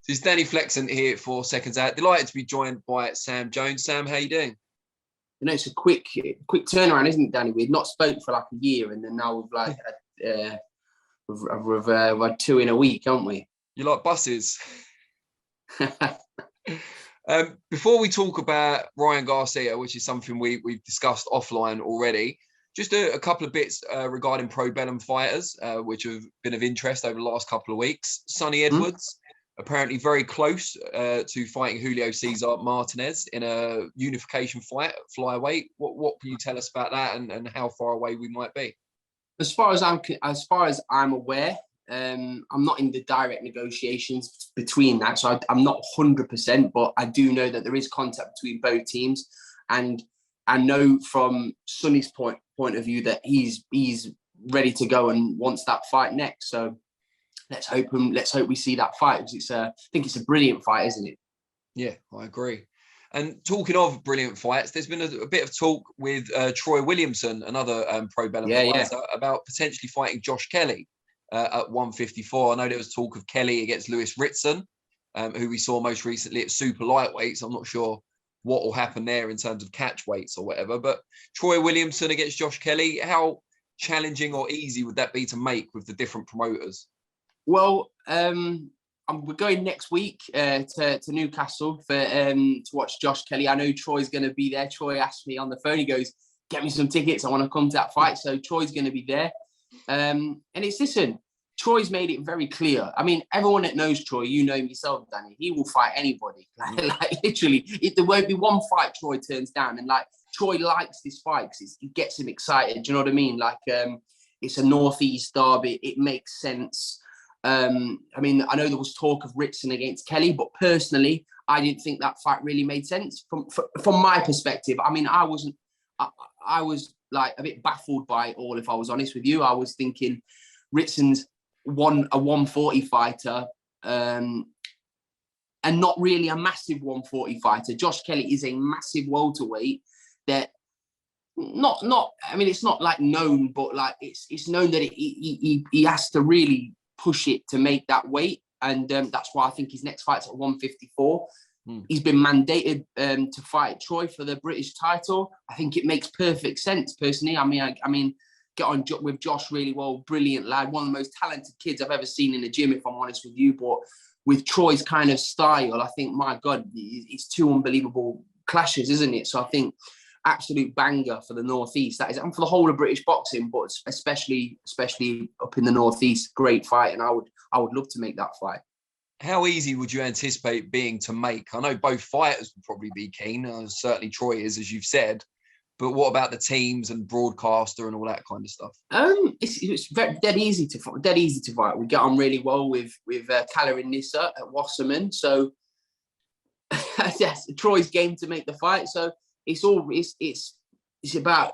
It's Danny Flexen here for Seconds Out. Delighted to be joined by Sam Jones. Sam, how you doing? You know, it's a quick turnaround, isn't it, Danny? We've not spoken for like a year, and then now we've had two in a week, haven't we? You like buses? Before we talk about Ryan Garcia, which is something we've discussed offline already, just a couple of bits regarding Probellum fighters, which have been of interest over the last couple of weeks. Sonny Edwards, apparently very close to fighting Julio Cesar Martinez in a unification fight at flyweight. What can you tell us about that, and how far away we might be? As far as I'm aware, I'm not in the direct negotiations between that, so I'm not 100%, but I do know that there is contact between both teams, and I know from Sonny's point of view that he's ready to go and wants that fight next. So let's hope we see that fight, because I think it's a brilliant fight, isn't it? Yeah, I agree. And talking of brilliant fights, there's been a bit of talk with Troy Williamson, another Probellum fighter, about potentially fighting Josh Kelly at 154. I know there was talk of Kelly against Lewis Ritson, who we saw most recently at super lightweight. So I'm not sure what will happen there in terms of catch weights or whatever. But Troy Williamson against Josh Kelly, how challenging or easy would that be to make with the different promoters? Well, we're going next week to Newcastle to watch Josh Kelly. I know Troy's going to be there. Troy asked me on the phone, he goes, "Get me some tickets, I want to come to that fight." So Troy's going to be there. And listen, Troy's made it very clear. I mean, everyone that knows Troy, you know him yourself, Danny, he will fight anybody. Like literally, there won't be one fight Troy turns down. And like, Troy likes this fight because it gets him excited. Do you know what I mean? Like, it's a Northeast derby. It makes sense. I mean, I know there was talk of Ritson against Kelly, but personally, I didn't think that fight really made sense from my perspective. I mean, I was like a bit baffled by it all, if I was honest with you. I was thinking Ritson's a 140 fighter, and not really a massive 140 fighter. Josh Kelly is a massive welterweight that I mean, it's not like known, but like it's known that he has to really push it to make that weight, and that's why I think his next fight's at 154. He's been mandated to fight Troy for the British title. I think it makes perfect sense, personally. I mean, get on with Josh really well, brilliant lad, one of the most talented kids I've ever seen in the gym, if I'm honest with you. But with Troy's kind of style, I think, my God, it's two unbelievable clashes, isn't it? So I think absolute banger for the Northeast, that is, and for the whole of British boxing, but especially up in the Northeast, great fight, and I would love to make that fight. How easy would you anticipate being to make? I know both fighters would probably be keen. Certainly Troy is, as you've said. But what about the teams and broadcaster and all that kind of stuff? It's dead easy to fight. We get on really well with Kala and Nissa at Wasserman. So yes, Troy's game to make the fight. So it's about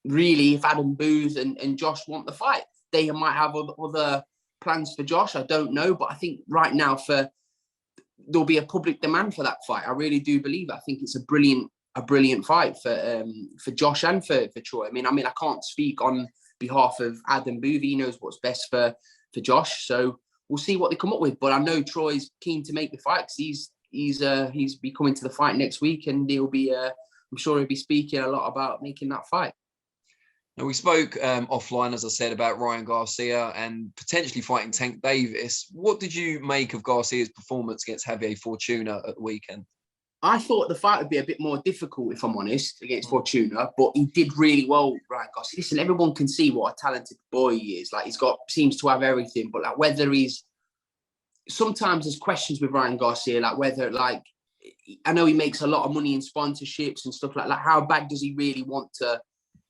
really if Adam Booth and Josh want the fight. They might have other plans for Josh, I don't know, but I think right now there'll be a public demand for that fight. I really do believe it. I think it's a brilliant fight for Josh and for Troy. I mean, I can't speak on behalf of Adam Booth. He knows what's best for Josh, so we'll see what they come up with. But I know Troy's keen to make the fight because he's be coming to the fight next week, and he'll be I'm sure he'll be speaking a lot about making that fight. Now, we spoke offline, as I said, about Ryan Garcia and potentially fighting Tank Davis. What did you make of Garcia's performance against Javier Fortuna at the weekend? I thought the fight would be a bit more difficult, if I'm honest, against Fortuna, but he did really well, Ryan Garcia. Listen, everyone can see what a talented boy he is. Like, seems to have everything, but like whether sometimes there's questions with Ryan Garcia, like whether, like, I know he makes a lot of money in sponsorships and stuff like that. How bad does he really want to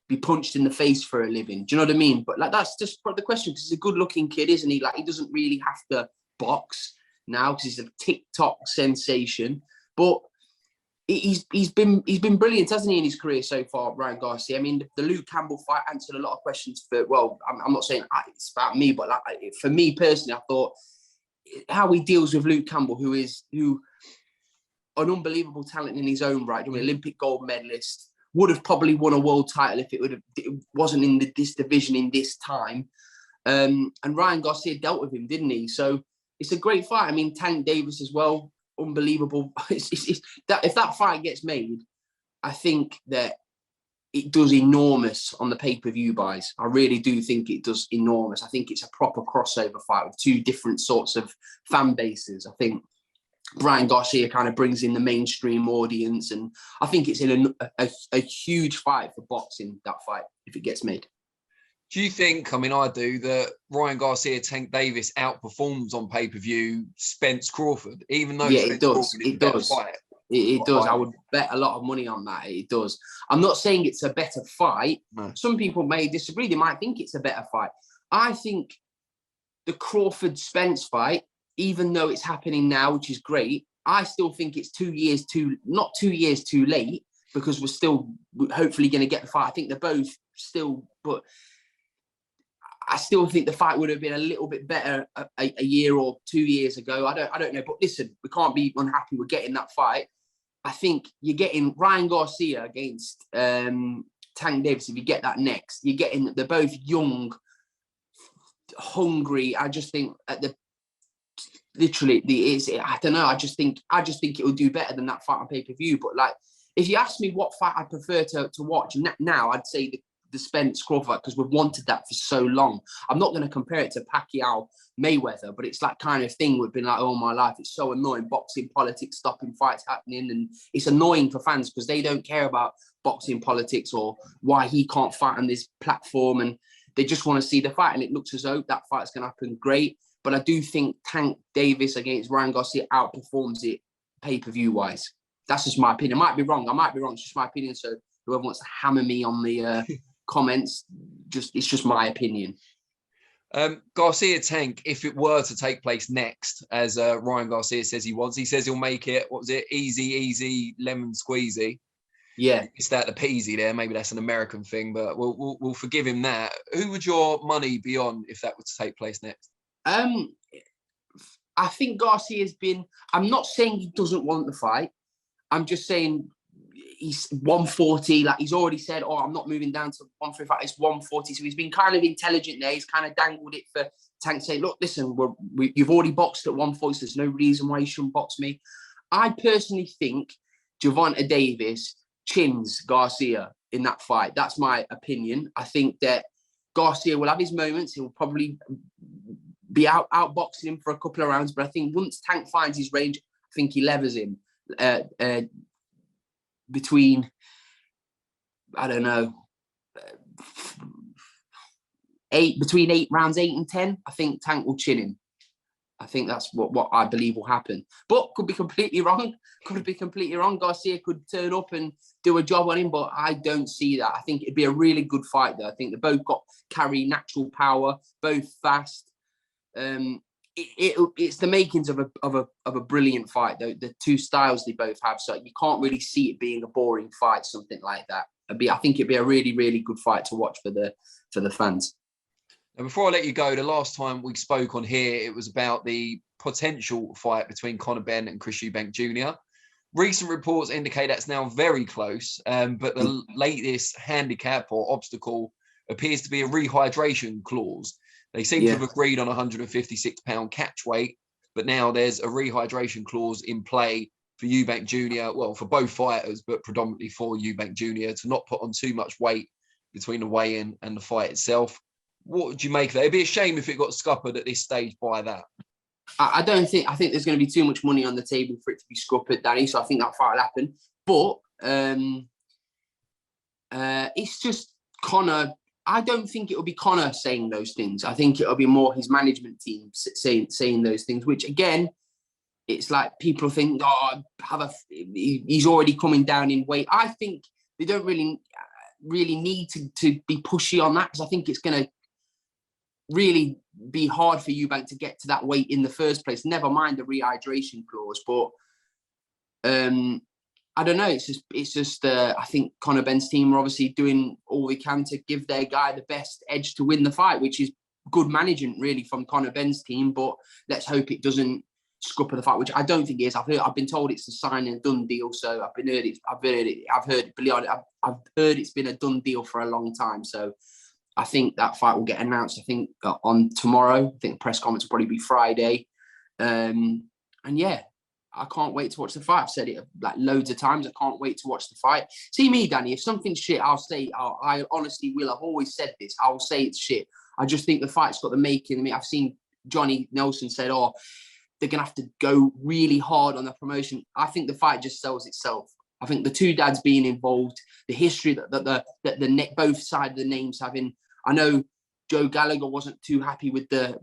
be punched in the face for a living? Do you know what I mean? But like, that's just the question, because he's a good looking kid, isn't he? Like, he doesn't really have to box now because he's a TikTok sensation, but he's been brilliant, hasn't he, in his career so far, Ryan Garcia? I mean, the Luke Campbell fight answered a lot of questions I'm not saying it's about me, but like, for me personally, I thought how he deals with Luke Campbell, who an unbelievable talent in his own right, an Olympic gold medalist, would have probably won a world title if it wasn't in this division in this time. And Ryan Garcia dealt with him, didn't he? So it's a great fight. I mean, Tank Davis as well, unbelievable. If that fight gets made, I think that it does enormous on the pay-per-view buys. I really do think it does enormous. I think it's a proper crossover fight with two different sorts of fan bases. I think Brian Garcia kind of brings in the mainstream audience, and I think it's in a huge fight for boxing, that fight, if it gets made. Do you think, I mean, I do, that Ryan Garcia, Tank Davis outperforms on pay-per-view Spence Crawford, even though Spence Crawford is a better fight? It does. I would bet a lot of money on that. It does. I'm not saying it's a better fight. No. Some people may disagree. They might think it's a better fight. I think the Crawford-Spence fight, even though it's happening now, which is great, I still think it's not 2 years too late, because we're still hopefully going to get the fight. I think they're both still, but I still think the fight would have been a little bit better a year or 2 years ago. I don't know. But listen, we can't be unhappy with getting that fight. I think you're getting Ryan Garcia against Tank Davis. If you get that next, you're getting, they're both young, hungry. I just think I don't know. I just think it will do better than that fight on pay-per-view. But like, if you ask me what fight I prefer to watch now, I'd say the Spence Crawford, because we've wanted that for so long. I'm not going to compare it to Pacquiao Mayweather, but it's that kind of thing we've been like all my life. It's so annoying, boxing politics, stopping fights happening, and it's annoying for fans because they don't care about boxing politics or why he can't fight on this platform, and they just want to see the fight, and it looks as though that fight's going to happen. Great, but I do think Tank Davis against Ryan Garcia outperforms it pay-per-view wise. That's just my opinion. I might be wrong. It's just my opinion. So whoever wants to hammer me on the comments, it's just my opinion. Garcia Tank, if it were to take place next, as Ryan Garcia says he wants, he says he'll make it, what was it, easy lemon squeezy. Yeah, it's that the peasy there. Maybe that's an American thing, but we'll forgive him that. Who would your money be on if that were to take place next? I think Garcia's been, I'm not saying he doesn't want the fight. I'm just saying he's 140. Like, he's already said, I'm not moving down to 135. It's 140. So he's been kind of intelligent there. He's kind of dangled it for Tank to say, look, listen, you've already boxed at 140. So there's no reason why you shouldn't box me. I personally think Gervonta Davis chins Garcia in that fight. That's my opinion. I think that Garcia will have his moments. He'll probably be outboxing him for a couple of rounds. But I think once Tank finds his range, I think he levers him. Between, I don't know, between rounds 8 and 10, I think Tank will chin him. I think that's what I believe will happen. But could be completely wrong. Garcia could turn up and do a job on him, but I don't see that. I think it'd be a really good fight, though. I think they both carry natural power, both fast. It's the makings of a brilliant fight, though. The two styles they both have, so you can't really see it being a boring fight, something like that. I think it'd be a really, really good fight to watch for the fans. And before I let you go, the last time we spoke on here, it was about the potential fight between Conor Benn and Chris Eubank Jr. Recent reports indicate that's now very close, but the latest handicap or obstacle appears to be a rehydration clause. They seem to have agreed on a 156-pound catch weight, but now there's a rehydration clause in play for Eubank Jr., well, for both fighters, but predominantly for Eubank Jr., to not put on too much weight between the weigh-in and the fight itself. What would you make of that? It'd be a shame if it got scuppered at this stage by that. I think there's going to be too much money on the table for it to be scuppered, Danny, so I think that fight will happen. But it's just Conor. I don't think it will be Conor saying those things. I think it'll be more his management team saying those things, which, again, it's like people think, he's already coming down in weight. I think they don't really need to be pushy on that, because I think it's going to really be hard for Eubank to get to that weight in the first place, never mind the rehydration clause. But I don't know. It's just. I think Conor Benn's team are obviously doing all they can to give their guy the best edge to win the fight, which is good management, really, from Conor Benn's team. But let's hope it doesn't scupper the fight, which I don't think it is. I've been told it's a sign and done deal. So I've heard it's been a done deal for a long time. So I think that fight will get announced. I think on tomorrow. I think the press conference will probably be Friday. And yeah, I can't wait to watch the fight. I've said it like loads of times. I can't wait to watch the fight. See me, Danny, if something's shit, I'll say, I honestly will. I've always said this. I'll say it's shit. I just think the fight's got the making. I mean, I've seen Johnny Nelson said, oh, they're going to have to go really hard on the promotion. I think the fight just sells itself. I think the two dads being involved, the history that the both sides of the names having. I know Joe Gallagher wasn't too happy with the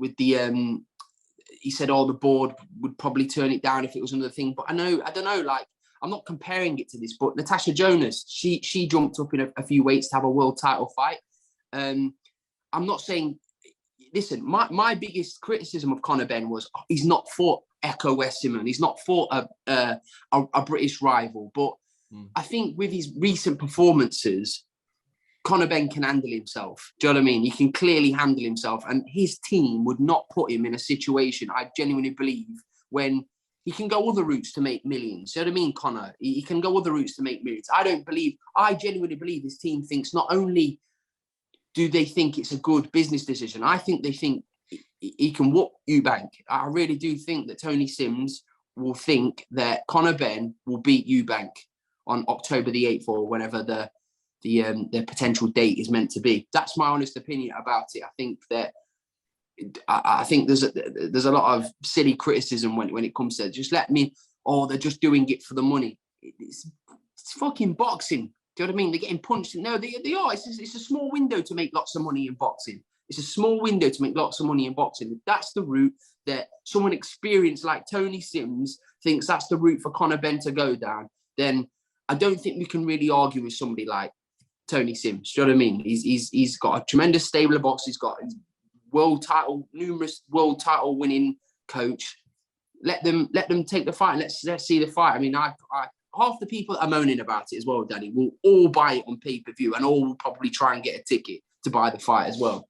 he said, oh, the board would probably turn it down if it was another thing. But I don't know, like, I'm not comparing it to this, but Natasha Jonas, she jumped up in a few weights to have a world title fight. I'm not saying, listen, my biggest criticism of Conor Benn was he's not fought Echo Westerman. He's not fought a British rival. But I think with his recent performances, Conor Benn can handle himself. Do you know what I mean? He can clearly handle himself. And his team would not put him in a situation, I genuinely believe, when he can go other routes to make millions. Do you know what I mean, Conor? He can go other routes to make millions. I genuinely believe his team thinks not only do they think it's a good business decision, I think they think he can whoop Eubank. I really do think that Tony Sims will think that Conor Benn will beat Eubank on October the 8th or whenever the potential date is meant to be. That's my honest opinion about it. I think there's a lot of silly criticism when it comes to just they're just doing it for the money. It's fucking boxing. Do you know what I mean? They're getting punched. No, they are. It's a small window to make lots of money in boxing. It's a small window to make lots of money in boxing. If that's the route that someone experienced like Tony Sims thinks that's the route for Conor Benn to go down, then I don't think we can really argue with somebody like Tony Sims. Do you know what I mean? He's got a tremendous stable of boxers. He's got numerous world title winning coach. Let them take the fight. Let's see the fight. I mean, I half the people that are moaning about it as well, Danny, will all buy it on pay-per-view and all will probably try and get a ticket to buy the fight as well.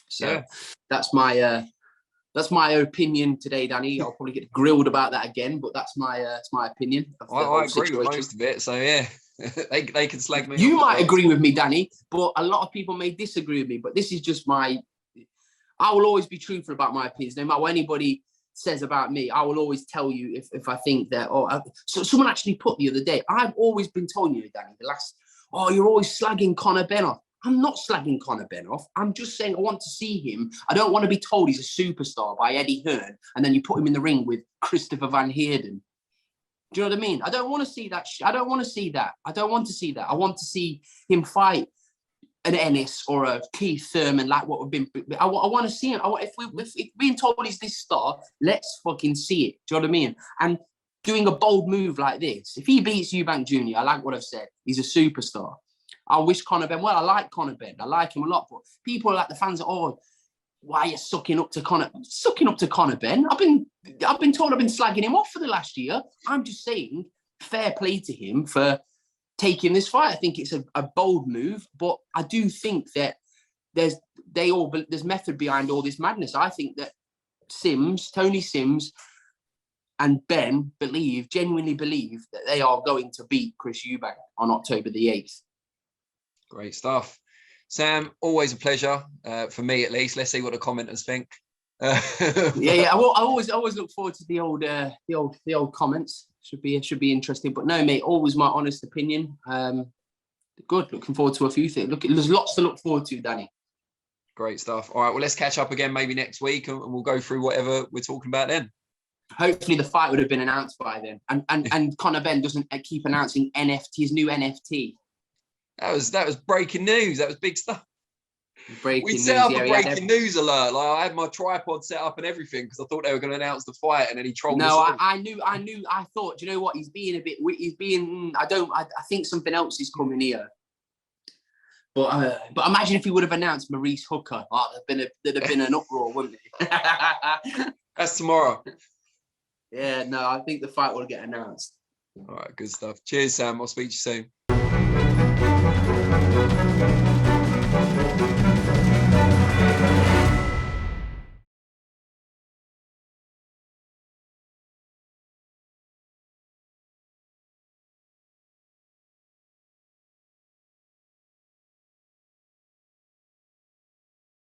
So that's my opinion today, Danny. I'll probably get grilled about that again, but that's my opinion. I agree with most of it. So yeah. they can slag me. You might agree with me, Danny, but a lot of people may disagree with me. But this is just I will always be truthful about my opinions. No matter what anybody says about me, I will always tell you if I think that. So someone actually put the other day, I've always been telling you, Danny, you're always slagging Conor Benn off. I'm not slagging Conor Benn off. I'm just saying I want to see him. I don't want to be told he's a superstar by Eddie Hearn, and then you put him in the ring with Christopher Van Heerden. Do you know what I mean? I don't want to see that. I don't want to see that. I don't want to see that. I want to see him fight an Ennis or a Keith Thurman, like what we've been. I want to see him. If being told he's this star, let's fucking see it. Do you know what I mean? And doing a bold move like this, if he beats Eubank Jr., I like what I've said. He's a superstar. I wish Conor Benn well. I like Conor Benn. I like him a lot. But people like the fans are, why are you sucking up to Conor? Sucking up to Conor Benn? I've been told I've been slagging him off for the last year. I'm just saying, fair play to him for taking this fight. I think it's a bold move, but I do think that there's method behind all this madness. I think that Tony Sims, and Benn genuinely believe that they are going to beat Chris Eubank on October the 8th. Great stuff. Sam, always a pleasure, for me at least. Let's see what the commenters think. I always look forward to the old comments. Should be interesting. But no, mate, always my honest opinion. Good. Looking forward to a few things. There's lots to look forward to, Danny. Great stuff. All right, well, let's catch up again maybe next week, and we'll go through whatever we're talking about then. Hopefully the fight would have been announced by then, and Conor Benn doesn't keep announcing his new NFT. That was breaking news. That was big stuff. We set up a breaking news alert. Like, I had my tripod set up and everything because I thought they were going to announce the fight, and then he trolled. No, I knew. I thought, do you know what? He's being a bit. I think something else is coming here. But imagine if he would have announced Maurice Hooker. There'd have been an uproar, wouldn't it? That's tomorrow. Yeah, no, I think the fight will get announced. All right, good stuff. Cheers, Sam. I'll speak to you soon.